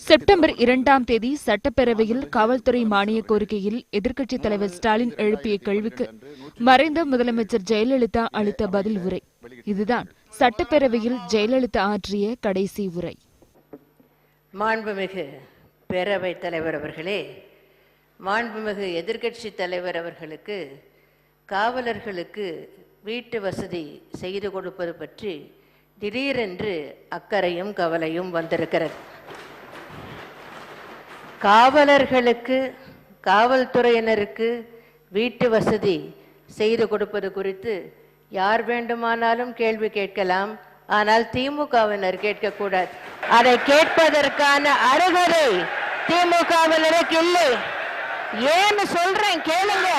September 2ஆம் தேதி சட்டப்பேரவையில் காவல்துறை மானிய கோரிக்கையில் எதிர்க்கட்சித் தலைவர் ஸ்டாலின் எழுப்பிய கேள்விக்கு மறைந்த முதலமைச்சர் ஜெயலலிதா அளித்த பதில் உரை. இதுதான் சட்டப்பேரவையில் ஜெயலலிதா ஆற்றிய கடைசி உரை. மாண்புமிகு பேரவைத் தலைவர் அவர்களே, மாண்புமிகு எதிர்க்கட்சி தலைவர் அவர்களுக்கு காவலர்களுக்கு வீட்டு வசதி செய்து கொடுப்பது பற்றி திடீரென்று அக்கறையும் கவலையும் வந்திருக்கிறது. காவலர்களுக்கு, காவல்துறையினருக்கு வீட்டு வசதி செய்து கொடுப்பது குறித்து யார் வேண்டுமானாலும் கேள்வி கேட்கலாம். ஆனால் திமுகவினர் கேட்கக்கூடாது. அதை கேட்பதற்கான அருகதை திமுகவினருக்கு இல்லை. ஏன்னு சொல்றேன், கேளுங்க.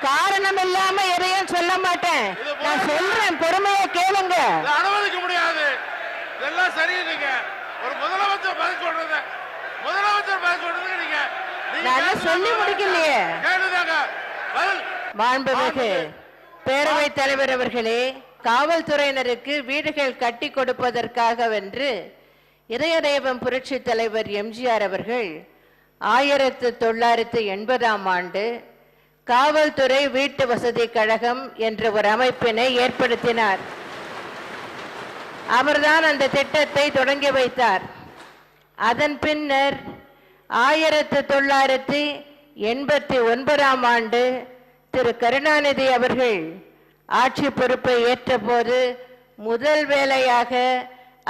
காரணம் இல்லாம எதையும் சொல்ல மாட்டேன். நான் சொல்றேன், பொறுமையா கேளுங்க. அனுமதிக்க முடியாது. இதெல்லாம் சரியில்லைங்க. ஒரு முதலமைச்சர் பதில் சொல்றது, நீங்க நான் சொல்லி முடிக்கலையே. மாண்புமிகு பேரவைத் தலைவர் அவர்களே, காவல்துறையினருக்கு வீடுகள் கட்டி கொடுப்பதற்காகவென்று இதய தெய்வம் புரட்சி தலைவர் எம்ஜிஆர் அவர்கள் 1980ஆம் ஆண்டு காவல்துறை வீட்டு வசதி கழகம் என்ற ஒரு அமைப்பினை ஏற்படுத்தினார். அவர்தான் அந்த திட்டத்தை தொடங்கி வைத்தார். அதன் பின்னர் 1989ஆம் ஆண்டு திரு கருணாநிதி அவர்கள் ஆட்சி பொறுப்பை ஏற்றபோது முதல் வேலையாக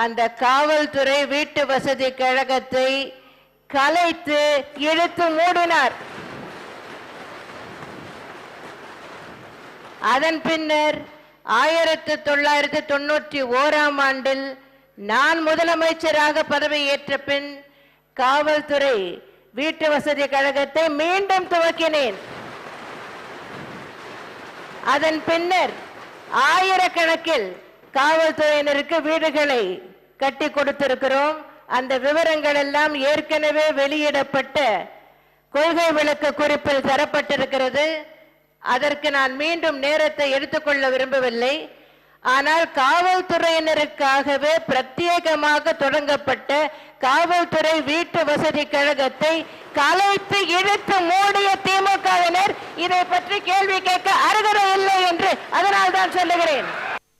அந்த காவல்துறை வீட்டு வசதி கழகத்தை கலைத்து இழுத்து மூடினார். அதன் பின்னர் 1991ஆம் ஆண்டில் நான் முதலமைச்சராக பதவியேற்ற பின் காவல்துறை வீட்டு வசதி கழகத்தை மீண்டும் துவக்கினேன். அதன் பின்னர் ஆயிரக்கணக்கில் காவல்துறையினருக்கு வீடுகளை கட்டி கொடுத்திருக்கிறோம். அந்த விவரங்கள் எல்லாம் ஏற்கனவே வெளியிடப்பட்ட கொள்கை விளக்க குறிப்பில் தரப்பட்டிருக்கிறது. அதற்கு நான் மீண்டும் நேரத்தை எடுத்துக்கொள்ள விரும்பவில்லை. ஆனால் காவல்துறையினருக்காகவே பிரத்யேகமாக தொடங்கப்பட்ட காவல்துறை வீட்டு வசதி கழகத்தை கலைத்து இழுத்து மூடிய திமுகவினர் இதை பற்றி கேள்வி கேட்க அருகதை இல்லை என்று அதனால் தான் சொல்லுகிறேன்.